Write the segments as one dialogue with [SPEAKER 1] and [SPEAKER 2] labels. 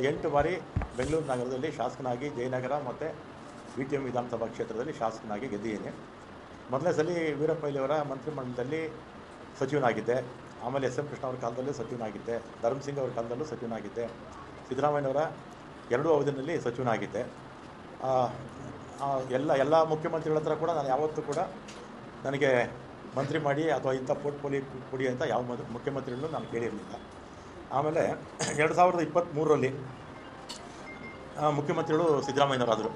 [SPEAKER 1] 8 ಬಾರಿ ಬೆಂಗಳೂರು ನಗರದಲ್ಲಿ ಶಾಸಕನಾಗಿ ಜಯನಗರ ಮತ್ತು VTM ವಿಧಾನಸಭಾ ಕ್ಷೇತ್ರದಲ್ಲಿ ಶಾಸಕನಾಗಿ ಗೆದ್ದಿದ್ದೀನಿ. ಮೊದಲನೇ ಸಲ ವೀರಪ್ಪ ಮೊಯ್ಲಿಯವರ ಮಂತ್ರಿಮಂಡಲದಲ್ಲಿ ಸಚಿವನಾಗಿದ್ದೆ. ಆಮೇಲೆ SM ಕೃಷ್ಣ ಅವರ ಕಾಲದಲ್ಲೂ ಸಚಿವನಾಗಿದ್ದೆ. ಧರ್ಮಸಿಂಗ್ ಅವರ ಕಾಲದಲ್ಲೂ ಸಚಿವನಾಗಿದ್ದೆ. ಸಿದ್ದರಾಮಯ್ಯನವರ 2 ಅವಧಿಯಲ್ಲಿ ಸಚಿವನಾಗಿದ್ದೆ. ಎಲ್ಲ ಮುಖ್ಯಮಂತ್ರಿಗಳ ಹತ್ರ ಕೂಡ ನಾನು ಯಾವತ್ತೂ ಕೂಡ ನನಗೆ ಮಂತ್ರಿ ಮಾಡಿ ಅಥವಾ ಇಂಥ ಪೋರ್ಟ್ಫೋಲಿಯೋ ಕೊಡಿ ಅಂತ ಯಾವ ಮುಖ್ಯಮಂತ್ರಿಗಳನ್ನೂ ನಾನು ಕೇಳಿರಲಿಲ್ಲ. ಆಮೇಲೆ 2023ರಲ್ಲಿ ಮುಖ್ಯಮಂತ್ರಿಗಳು ಸಿದ್ದರಾಮಯ್ಯನವರಾದರು.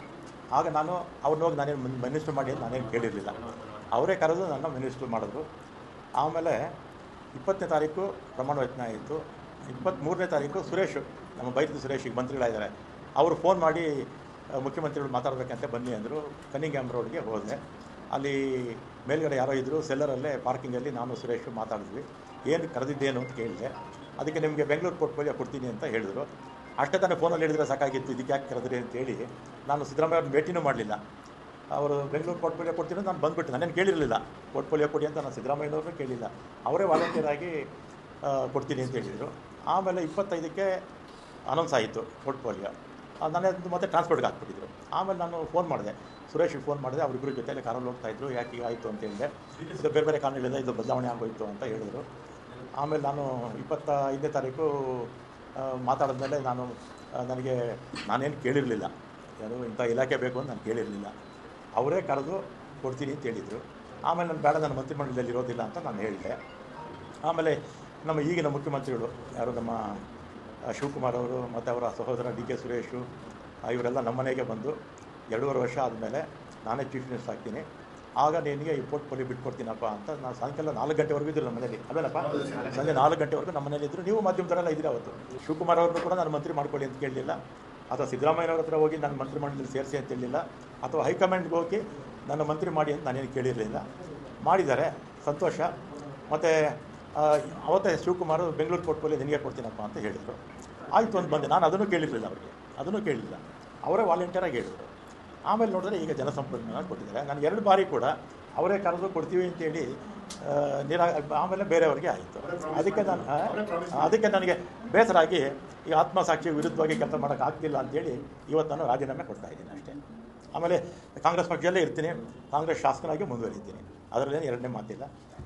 [SPEAKER 1] ಆಗ ನಾನು ಅವ್ರನ್ನ ಹೋಗಿ ನಾನೇನು ಮಿನಿಸ್ಟ್ರ್ ಮಾಡಿ ಅಂತ ನಾನೇನು ಕೇಳಿರಲಿಲ್ಲ. ಅವರೇ ಕರೆದು ನನ್ನ ಮಿನಿಸ್ಟ್ರ್ ಮಾಡಿದ್ರು. ಆಮೇಲೆ 20ನೇ ತಾರೀಕು ಪ್ರಮಾಣ ವಚನ ಆಯಿತು. 23ನೇ ತಾರೀಕು ಸುರೇಶ್, ನಮ್ಮ ಬೈರತಿ ಸುರೇಶ್ ಈಗ ಮಂತ್ರಿಗಳಾಗಿದ್ದಾರೆ, ಅವರು ಫೋನ್ ಮಾಡಿ ಮುಖ್ಯಮಂತ್ರಿಗಳು ಮಾತಾಡಬೇಕಂತೆ ಬನ್ನಿ ಅಂದರು. ಕನ್ನಿಂಗ್ಹ್ಯಾಮ್ ರೋಡ್ಗೆ ಹೋದೆ. ಅಲ್ಲಿ ಮೇಲ್ಗಡೆ ಯಾರೋ ಇದ್ದರು, ಸೆಲ್ಲರಲ್ಲೇ ಪಾರ್ಕಿಂಗಲ್ಲಿ ನಾನು ಸುರೇಶ್ ಮಾತಾಡಿದ್ವಿ. ಏನು ಕರೆದಿದ್ದೇನು ಅಂತ ಕೇಳಿದೆ. ಅದಕ್ಕೆ ನಿಮಗೆ ಬೆಂಗಳೂರು ಪೋರ್ಟ್ಫೋಲಿಯೋ ಕೊಡ್ತೀನಿ ಅಂತ ಹೇಳಿದರು. ಅಷ್ಟೇ ತಾನೇ ಫೋನಲ್ಲಿ ಹೇಳಿದ್ರೆ ಸಾಕಾಗಿತ್ತು, ಇದಕ್ಕೆ ಯಾಕೆ ಕರೆದ್ರಿ ಅಂತೇಳಿ ನಾನು ಸಿದ್ದರಾಮಯ್ಯ ಅವ್ರನ್ನ ಭೇಟಿನೂ ಮಾಡಲಿಲ್ಲ. ಅವರು ಬೆಂಗಳೂರು ಪೋರ್ಟ್ಫೋಲಿಯೋ ಕೊಡ್ತೀನಿ ನಾನು ಬಂದುಬಿಟ್ಟು, ನಾನೇನು ಕೇಳಿರಲಿಲ್ಲ ಪೋರ್ಟ್ಫೋಲಿಯೋ ಕೊಡಿ ಅಂತ. ನಾನು ಸಿದ್ದರಾಮಯ್ಯನವ್ರನ್ನೂ ಕೇಳಿಲ್ಲ, ಅವರೇ ವಾಲಂಟಿಯರ್ ಆಗಿ ಕೊಡ್ತೀನಿ ಅಂತ ಹೇಳಿದರು. ಆಮೇಲೆ 25ಕ್ಕೆ ಅನೌನ್ಸ್ ಆಯಿತು ಪೋರ್ಟ್ಫೋಲಿಯೋ. ನಾನೇ ಮತ್ತೆ ಟ್ರಾನ್ಸ್ಪೋರ್ಟ್ಗೆ ಹಾಕ್ಬಿಟ್ಟಿದ್ರು. ಆಮೇಲೆ ನಾನು ಫೋನ್ ಮಾಡಿದೆ, ಸುರೇಶ್ಗೆ ಫೋನ್ ಮಾಡಿದೆ. ಅವರಿಬ್ಬರ ಜೊತೆಯಲ್ಲಿ ಕಾರಲ್ಲಿ ಹೋಗ್ತಾಯಿದ್ರು. ಯಾಕೆ ಈಗ ಆಯಿತು ಅಂತ ಹೇಳಿದೆ. ಇದು ಬೇರೆ ಬೇರೆ ಕಾರಣಗಳಿಂದ ಇದು ಬದಲಾವಣೆ ಆಗೋಯಿತು ಅಂತ ಹೇಳಿದರು. ಆಮೇಲೆ ನಾನು 25ನೇ ತಾರೀಕು ಮಾತಾಡಿದ್ಮೇಲೆ ನಾನೇನು ಕೇಳಿರಲಿಲ್ಲ, ಯಾರು ಇಂಥ ಇಲಾಖೆ ಬೇಕು ಅಂತ ನಾನು ಕೇಳಿರಲಿಲ್ಲ. ಅವರೇ ಕರೆದು ಕೊಡ್ತೀನಿ ಅಂತ ಹೇಳಿದರು. ಆಮೇಲೆ ನಾನು ಬೇಡ, ನನ್ನ ಮಂತ್ರಿಮಂಡಲದಲ್ಲಿ ಇರೋದಿಲ್ಲ ಅಂತ ನಾನು ಹೇಳಿದೆ. ಆಮೇಲೆ ನಮ್ಮ ಈಗಿನ ಮುಖ್ಯಮಂತ್ರಿಗಳು ಯಾರು, ನಮ್ಮ ಶಿವಕುಮಾರ್ ಅವರು ಮತ್ತು ಅವರ ಸಹೋದರ DK ಸುರೇಶು, ಇವರೆಲ್ಲ ನಮ್ಮ ಮನೆಗೆ ಬಂದು 2.5 ವರ್ಷ ಆದಮೇಲೆ ನಾನೇ ಚೀಫ್ ಮಿನಿಸ್ಟರ್ ಆಗ್ತೀನಿ, ಆಗ ನಿನಗೆ ಈ ಪೋರ್ಟ್ಫೋಲಿಯೋ ಬಿಟ್ಕೊಡ್ತೀನಪ್ಪ ಅಂತ. ನಾನು ಸಾಯಂಕಾಲ 4 ಗಂಟೆವರೆಗೂ ಇದ್ದರು ನಮ್ಮ ಮನೇಲಿ. ಅದೇನಪ್ಪ, ಸಂಜೆ 4 ಗಂಟೆವರೆಗೂ ನಮ್ಮ ಮನೇಲಿ ಇದ್ದರು. ನೀವು ಮಾಧ್ಯಮದವರೆಲ್ಲ ಇದ್ದೀರಿ ಅವತ್ತು. ಶಿವಕುಮಾರ್ ಅವ್ರನ್ನೂ ಕೂಡ ನಾನು ಮಂತ್ರಿ ಮಾಡ್ಕೊಳ್ಳಿ ಅಂತ ಕೇಳಲಿಲ್ಲ, ಅಥವಾ ಸಿದ್ದರಾಮಯ್ಯನವ್ರ ಹತ್ರ ಹೋಗಿ ನನ್ನ ಮಂತ್ರಿಮಂಡಲದಲ್ಲಿ ಸೇರಿಸಿ ಅಂತ ಹೇಳಿಲ್ಲ, ಅಥವಾ ಹೈಕಮಾಂಡ್ಗೆ ಹೋಗಿ ನನ್ನ ಮಂತ್ರಿ ಮಾಡಿ ಅಂತ ನಾನೇನು ಕೇಳಿರಲಿಲ್ಲ. ಮಾಡಿದ್ದಾರೆ, ಸಂತೋಷ. ಮತ್ತು ಅವತ್ತೇ ಶಿವಕುಮಾರ್ ಬೆಂಗಳೂರು ಪೋರ್ಟ್ಫೋಲಿಯೋ ನಿನಗೆ ಕೊಡ್ತೀನಪ್ಪ ಅಂತ ಹೇಳಿದರು. ಆಯಿತು ಅಂತ ಬಂದೆ. ನಾನು ಅದನ್ನು ಕೇಳಿರಲಿಲ್ಲ, ಅವರಿಗೆ ಅದನ್ನು ಕೇಳಿಲ್ಲ, ಅವರೇ ವಾಲಂಟಿಯರಾಗಿ ಹೇಳಿದರು. ಆಮೇಲೆ ನೋಡಿದ್ರೆ ಈಗ ಜಲಸಂಪನ್ಮೂಲ ಕೊಟ್ಟಿದ್ದಾರೆ. ನಾನು 2 ಬಾರಿ ಕೂಡ ಅವರೇ ಕರೆದು ಕೊಡ್ತೀವಿ ಅಂತೇಳಿ ಆಮೇಲೆ ಬೇರೆಯವ್ರಿಗೆ ಆಯಿತು. ಅದಕ್ಕೆ ನನಗೆ ಬೇಸರ ಆಗಿ ಈ ಆತ್ಮಸಾಕ್ಷಿ ವಿರುದ್ಧವಾಗಿ ಕೆಲಸ ಮಾಡೋಕ್ಕಾಗ್ತಿಲ್ಲ ಅಂತೇಳಿ ಇವತ್ತು ನಾನು ರಾಜೀನಾಮೆ ಕೊಡ್ತಾಯಿದ್ದೀನಿ ಅಷ್ಟೇ. ಆಮೇಲೆ ಕಾಂಗ್ರೆಸ್ ಪಕ್ಷದಲ್ಲೇ ಇರ್ತೀನಿ, ಕಾಂಗ್ರೆಸ್ ಶಾಸಕನಾಗಿ ಮುಂದುವರಿತೀನಿ, ಅದರಲ್ಲೇನು ಎರಡನೇ ಮಾತಿಲ್ಲ.